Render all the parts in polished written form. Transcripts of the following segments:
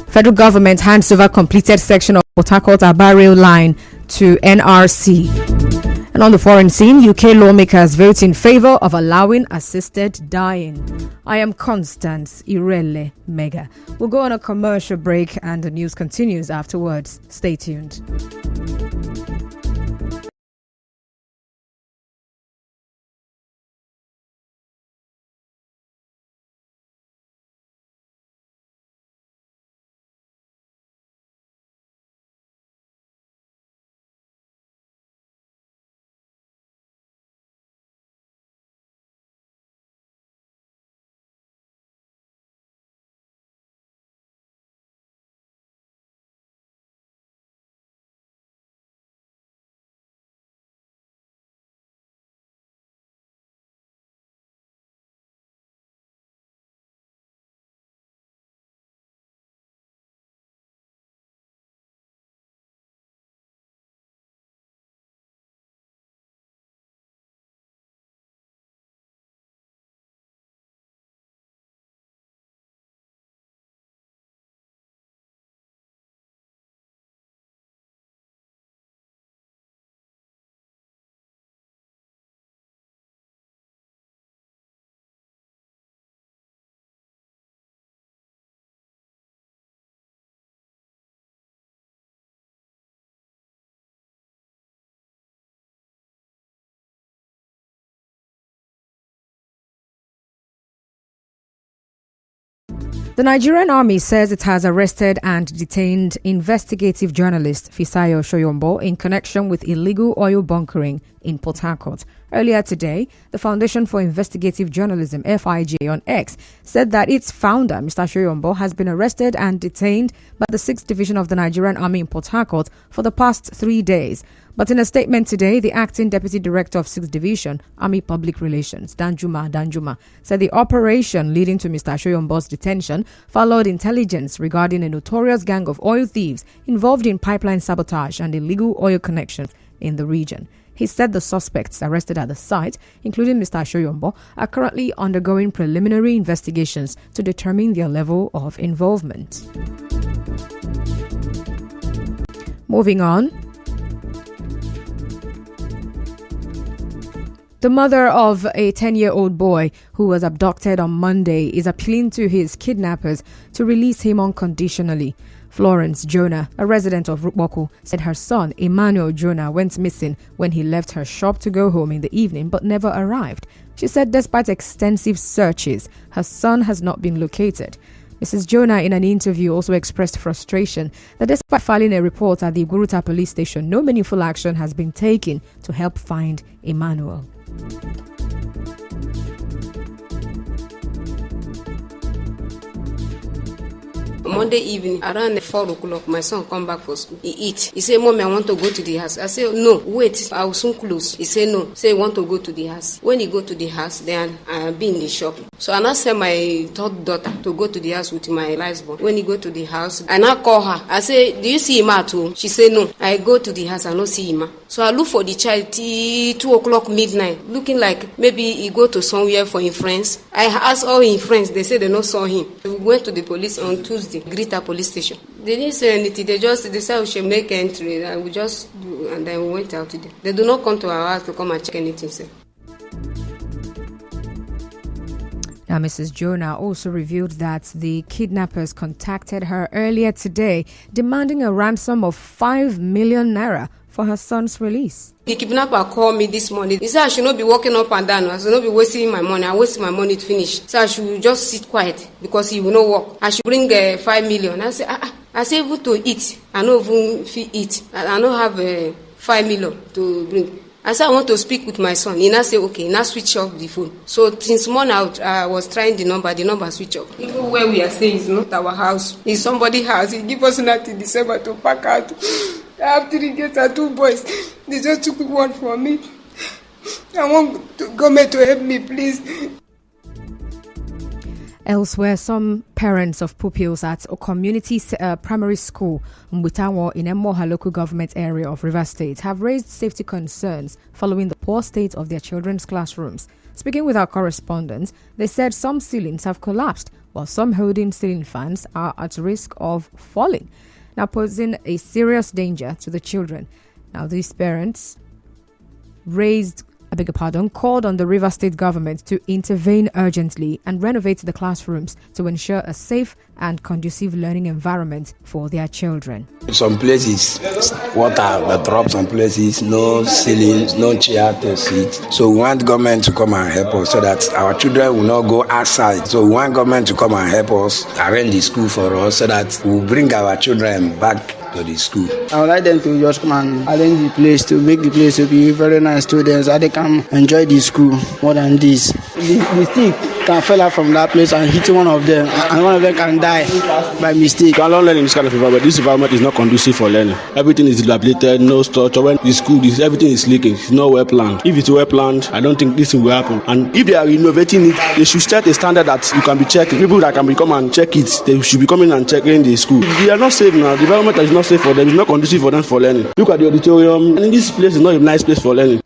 Federal government hands over completed section of Port Harcourt-Aba rail line to NRC. And on the foreign scene, UK lawmakers vote in favor of allowing assisted dying. I am Constance Irele Mega. We'll go on a commercial break and the news continues afterwards. Stay tuned. The Nigerian Army says it has arrested and detained investigative journalist Fisayo Soyombo in connection with illegal oil bunkering in Port Harcourt. Earlier today, the Foundation for Investigative Journalism, FIJ, on X, said that its founder, Mr. Soyombo, has been arrested and detained by the 6th Division of the Nigerian Army in Port Harcourt for the past 3 days. But in a statement today, the acting deputy director of 6th Division, Army Public Relations, Danjuma, said the operation leading to Mr. Soyombo's detention followed intelligence regarding a notorious gang of oil thieves involved in pipeline sabotage and illegal oil connections in the region. He said the suspects arrested at the site, including Mr. Soyombo, are currently undergoing preliminary investigations to determine their level of involvement. Moving on. The mother of a 10-year-old boy who was abducted on Monday is appealing to his kidnappers to release him unconditionally. Florence Jonah, a resident of Rukboku, said her son, Emmanuel Jonah, went missing when he left her shop to go home in the evening but never arrived. She said despite extensive searches, her son has not been located. Mrs. Jonah, in an interview, also expressed frustration that despite filing a report at the Iguruta police station, no meaningful action has been taken to help find Emmanuel. Monday evening, around 4 o'clock, my son come back for school. He eat. He say, Mommy, I want to go to the house. I say, no, wait, I will soon close. He say, no. Say, want to go to the house. When he go to the house, then I be in the shop. So I now send my third daughter to go to the house with my last born. When he go to the house, I now call her. I say, do you see Ima at home? She say, no. I go to the house, I don't see Ima. So I look for the child till 2 o'clock midnight, looking like maybe he go to somewhere for his friends. I asked all his friends, they say they not saw him. We went to the police on Tuesday, Grita police station. They didn't say anything, they said we should make entry, and we just do, and then we went out today. They do not come to our house to come and check anything, sir. Now, Mrs. Jonah also revealed that the kidnappers contacted her earlier today, demanding a ransom of 5 million naira for her son's release. The kidnapper called me this morning. He said I should not be walking up and down. I should not be wasting my money. I waste my money to finish. So I should just sit quiet because he will not work. I should bring 5 million. I said, I say even to eat. I don't even eat. I don't have 5 million to bring. I said I want to speak with my son. He now say okay. Now switch off the phone. So since morning I was trying the number switch off. Even where we are staying is not our house. It's somebody's house. He give us nothing December to pack out. I have 3 girls and 2 boys. They just took one from me. I want the government to help me, please. Elsewhere, some parents of pupils at a community primary school Mbutawo in Emoha local government area of Rivers State have raised safety concerns following the poor state of their children's classrooms. Speaking with our correspondent, they said some ceilings have collapsed, while some holding ceiling fans are at risk of falling, now posing a serious danger to the children. Now, these parents called on the Rivers State government to intervene urgently and renovate the classrooms to ensure a safe and conducive learning environment for their children. Some places, water that drops, some places, no ceilings, no chair to sit. So we want government to come and help us so that our children will not go outside. So we want government to come and help us arrange the school for us so that we'll bring our children back to the school. I would like them to just come and arrange the place to make the place to be very nice students so they can enjoy the school more than this. The stick can fall out from that place and hit one of them, and one of them can die by mistake. You cannot learn in this kind of environment. This environment is not conducive for learning. Everything is dilapidated, no structure. When the school, everything is leaking. It's not well planned. If it's well planned, I don't think this will happen. And if they are innovating it, they should set a standard that you can be checking. People that can come and check it, they should be coming and checking the school. They are not safe now. The environment is not safe for them. It's not conducive for them for learning. Look at the auditorium. And this place is not a nice place for learning.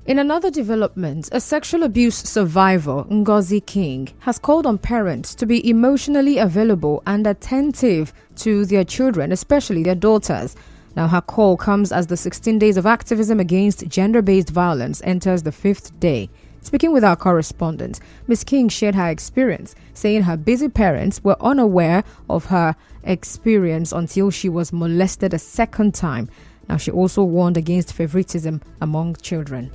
In another development, a sexual abuse survivor, Ngozi King, has called on parents to be emotionally available and attentive to their children, especially their daughters. Now, her call comes as the 16 days of activism against gender-based violence enters the 5th day. Speaking with our correspondent, Ms. King shared her experience, saying her busy parents were unaware of her experience until she was molested a second time. Now, she also warned against favoritism among children.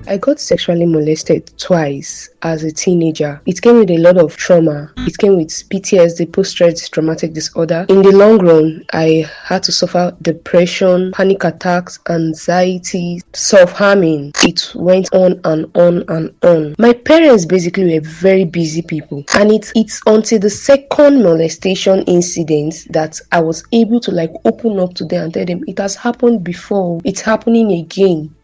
I got sexually molested twice as a teenager. It came with a lot of trauma. It came with PTSD, post-traumatic disorder. In the long run, I had to suffer depression, panic attacks, anxiety, self-harming. It went on and on and on. My parents basically were very busy people. And it's until the second molestation incident that I was able to open up to them and tell them it has happened before. It's happening again.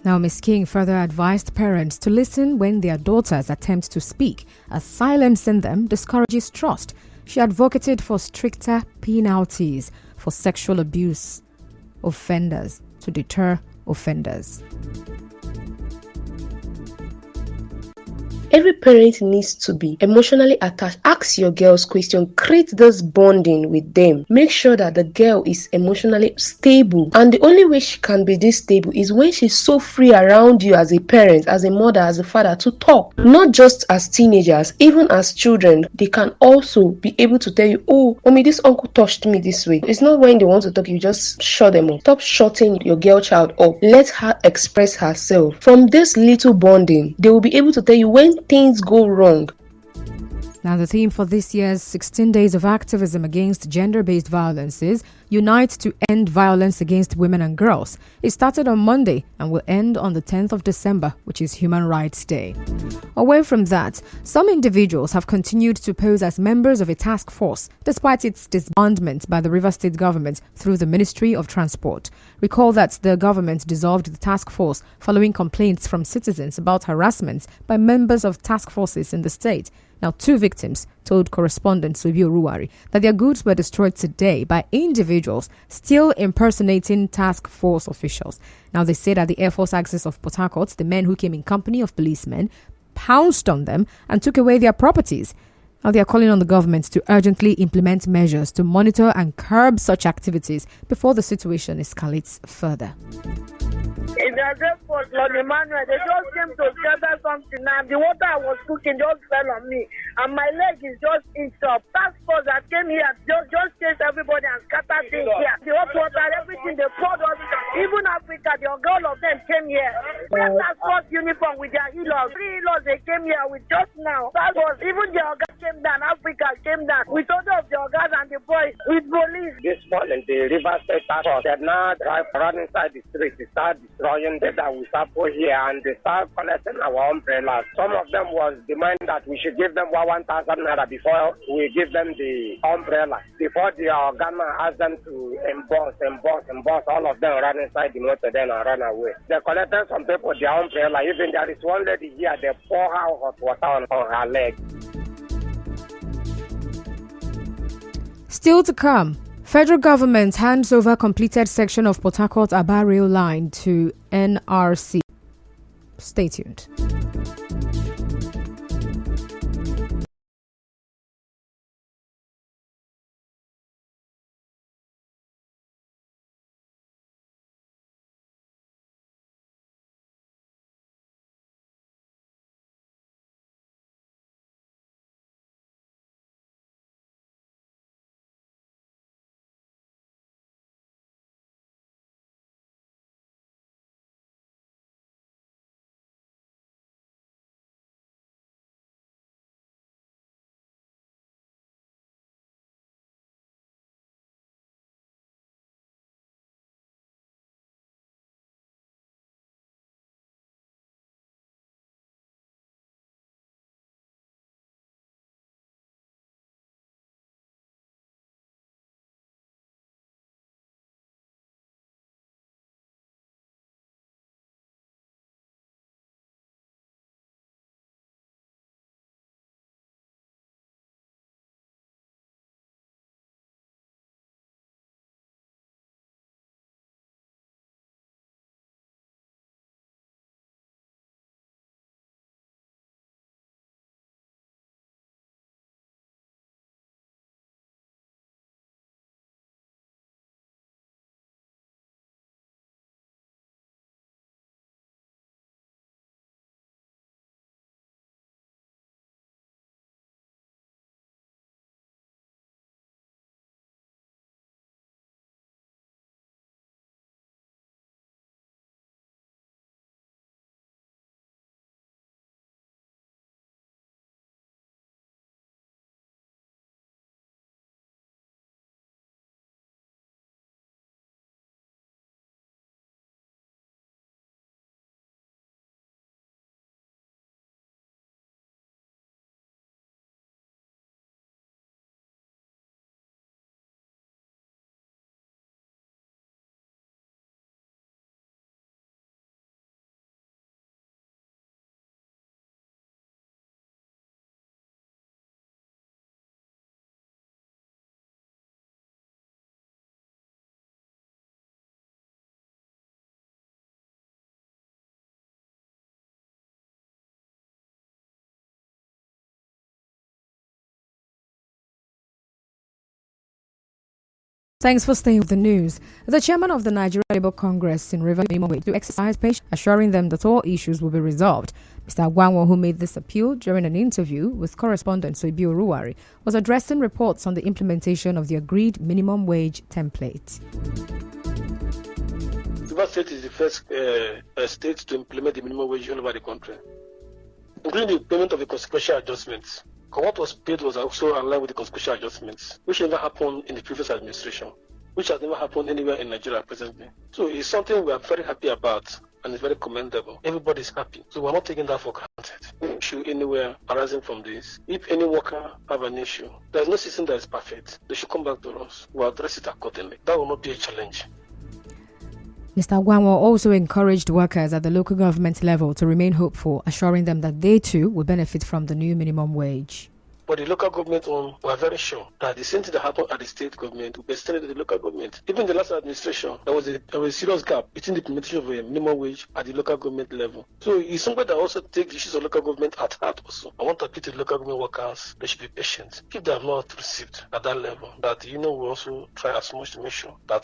Now, Ms. King further advised parents to listen when their daughters attempt to speak, as silencing them discourages trust. She advocated for stricter penalties for sexual abuse offenders to deter offenders. Every parent needs to be emotionally attached. Ask your girls questions. Create this bonding with them. Make sure that the girl is emotionally stable. And the only way she can be this stable is when she's so free around you as a parent, as a mother, as a father to talk. Not just as teenagers, even as children, they can also be able to tell you, oh, mommy, this uncle touched me this way. It's not when they want to talk, you just shut them up. Stop shutting your girl child up. Let her express herself. From this little bonding, they will be able to tell you when things go wrong. Now, the theme for this year's 16 Days of Activism Against Gender-Based Violence is Unite to End Violence Against Women and Girls. It started on Monday and will end on the 10th of December, which is Human Rights Day. Away from that, some individuals have continued to pose as members of a task force, despite its disbandment by the Rivers State government through the Ministry of Transport. Recall that the government dissolved the task force following complaints from citizens about harassment by members of task forces in the state. Now, 2 victims told correspondent Subi Oruwari that their goods were destroyed today by individuals still impersonating task force officials. Now, they say that the Air Force Axis of Port Harcourt, the men who came in company of policemen, pounced on them and took away their properties. Now, they are calling on the government to urgently implement measures to monitor and curb such activities before the situation escalates further. In the airport, Lord Emmanuel, they just came to gather something now. The water I was cooking just fell on me, and my leg is just inched up. Task force that came here just chased everybody and scattered things here. The hot water, everything, they poured on it. Even Africa, the all of them came here. Task force uniform with their healers. 3 healers, they came here with just now. That was, even the Oga came down, Africa came down. We told of the Ogas and the boys with police. This morning, the River State Task Force, they now drive around inside the street. They start destroying the that we start put here and they start collecting our umbrellas. Some of them was demand that we should give them 1,000 naira before we give them the umbrella. Before the Ghana asked them to emboss. All of them run inside the motor then and run away. They collected some people their umbrella. Even there is one lady here, they pour her hot water on her leg. Still to come, federal government hands over completed section of Port Harcourt-Aba rail line to NRC. Stay tuned. Thanks for staying with the news. The chairman of the Nigeria Labour Congress in Rivers to exercise patience, assuring them that all issues will be resolved. Mr. Agwanwo, who made this appeal during an interview with correspondent Soibi Oruwari, was addressing reports on the implementation of the agreed minimum wage template. Rivers State is the first state to implement the minimum wage all over the country, including the payment of the consequential adjustments. What was paid was also aligned with the consequential adjustments, which never happened in the previous administration, which has never happened anywhere in Nigeria presently. So it's something we are very happy about, and it's very commendable. Everybody is happy, so we're not taking that for granted. No issue anywhere arising from this. If any worker have an issue, there's no system that is perfect. They should come back to us. We'll address it accordingly. That will not be a challenge. Mr. Agwanwo also encouraged workers at the local government level to remain hopeful, assuring them that they too will benefit from the new minimum wage. But the local government we are very sure that the same thing that happened at the state government will be extended to the local government. Even the last administration, there was a serious gap between the implementation of a minimum wage at the local government level. So it's somebody that also takes the issues of local government at heart also. I want to appeal to the local government workers, they should be patient. If they have not received at that level, that we also try as much to make sure that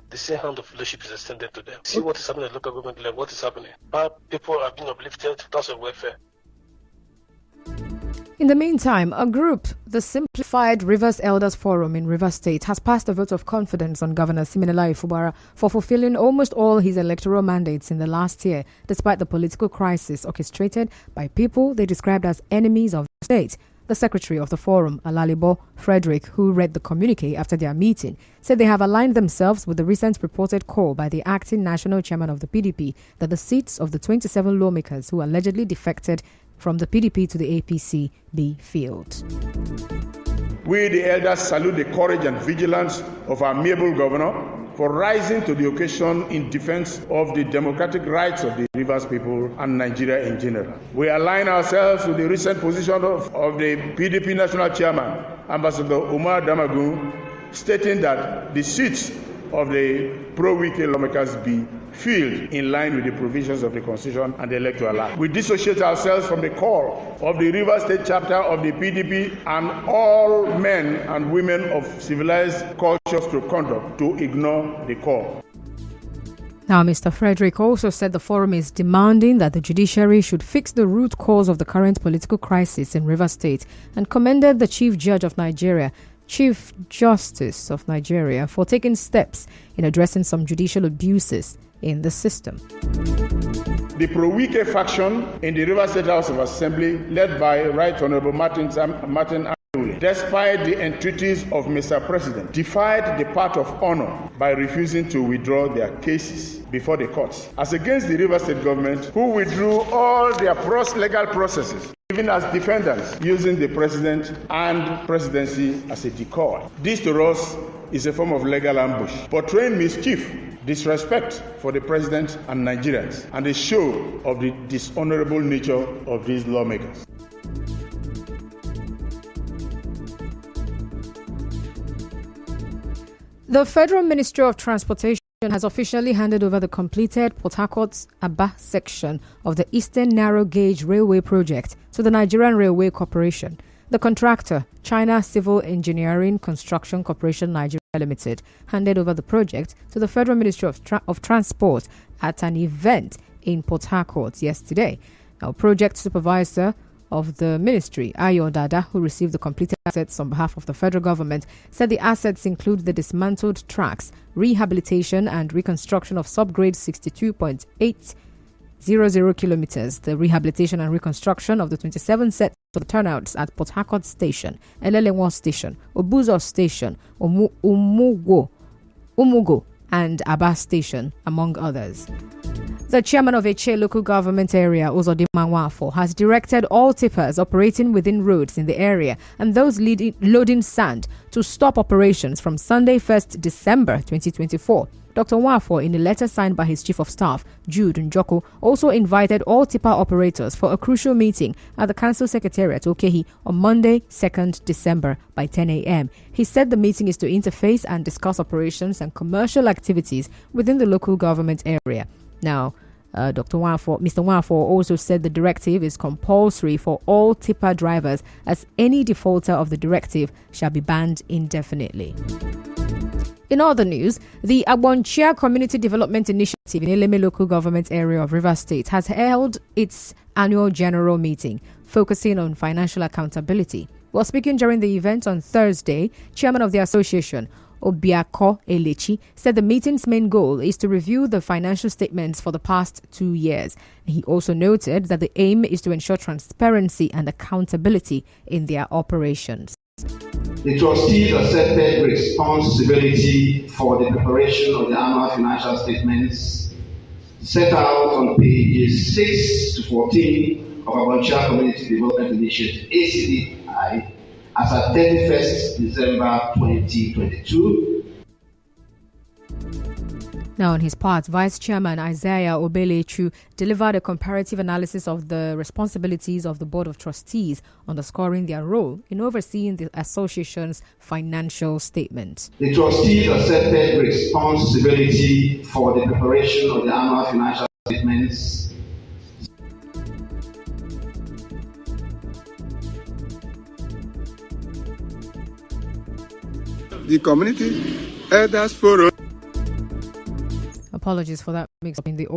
the same hand of leadership is extended to them. See what is happening at the local government level, what is happening. How people are being uplifted, that's of welfare. In the meantime, a group, the Simplified Rivers Elders Forum in Rivers State, has passed a vote of confidence on Governor Siminalayi Fubara for fulfilling almost all his electoral mandates in the last year, despite the political crisis orchestrated by people they described as enemies of the state. The secretary of the forum, Alalibo Frederick, who read the communique after their meeting, said they have aligned themselves with the recent reported call by the acting national chairman of the PDP that the seats of the 27 lawmakers who allegedly defected from the PDP to the APC be filled. We, the elders, salute the courage and vigilance of our amiable governor for rising to the occasion in defense of the democratic rights of the Rivers people and Nigeria in general. We align ourselves with the recent position of the PDP national chairman, Ambassador Umar Damagum, stating that the seats of the pro-Wike lawmakers be filled in line with the provisions of the Constitution and the Electoral Act. We dissociate ourselves from the call of the Rivers State chapter of the PDP and all men and women of civilized cultures to conduct to ignore the call. Now, Mr. Frederick also said the forum is demanding that the judiciary should fix the root cause of the current political crisis in Rivers State and commended the Chief Judge of Nigeria, Chief Justice of Nigeria, for taking steps in addressing some judicial abuses in the system. The pro-Wike faction in the Rivers State House of Assembly, led by Right Honorable Martin Ameule, despite the entreaties of Mr. President, defied the path of honor by refusing to withdraw their cases before the courts, as against the Rivers State government, who withdrew all their legal processes, even as defendants, using the president and presidency as a decoy. This to us is a form of legal ambush, portraying mischief, disrespect for the president and Nigerians, and a show of the dishonorable nature of these lawmakers. The Federal Ministry of Transportation has officially handed over the completed Port Harcourt-Aba section of the Eastern Narrow Gauge Railway project to the Nigerian Railway Corporation. The contractor, China Civil Engineering Construction Corporation Nigeria Limited, handed over the project to the Federal Ministry of Transport at an event in Port Harcourt yesterday. Now, project supervisor of the ministry, Ayo Dada, who received the completed assets on behalf of the federal government, said the assets include the dismantled tracks, rehabilitation and reconstruction of subgrade 62.800 kilometers, the rehabilitation and reconstruction of the 27 sets of turnouts at Port Harcourt Station, Elelewa Station, Obuzo Station, Umugo, and Aba Station, among others. The chairman of Eche local government area, Uzodimma Nwafo, has directed all tippers operating within roads in the area and those loading sand to stop operations from Sunday, 1st December 2024. Dr. Nwafo, in a letter signed by his chief of staff, Jude Njoko, also invited all tipper operators for a crucial meeting at the council secretariat, Okehi, on Monday, 2nd December by 10 a.m. He said the meeting is to interface and discuss operations and commercial activities within the local government area. Now, Mr. Nwafo also said the directive is compulsory for all tipper drivers, as any defaulter of the directive shall be banned indefinitely. In other news, the Agbonchia Community Development Initiative in Eleme local government area of Rivers State has held its annual general meeting, focusing on financial accountability. While speaking during the event on Thursday, chairman of the association, Obiako Elechi, said the meeting's main goal is to review the financial statements for the past 2 years. He also noted that the aim is to ensure transparency and accountability in their operations. The trustees accepted responsibility for the preparation of the annual financial statements set out on pages 6 to 14 of Agbonchia Community Development Initiative, ACDI, as at 31st December 2022. Now, on his part, Vice Chairman Isaiah Obelechu delivered a comparative analysis of the responsibilities of the Board of Trustees, underscoring their role in overseeing the association's financial statement. The trustees accepted responsibility for the preparation of the annual financial statements The Community Elders Forum. Apologies for that mix up in the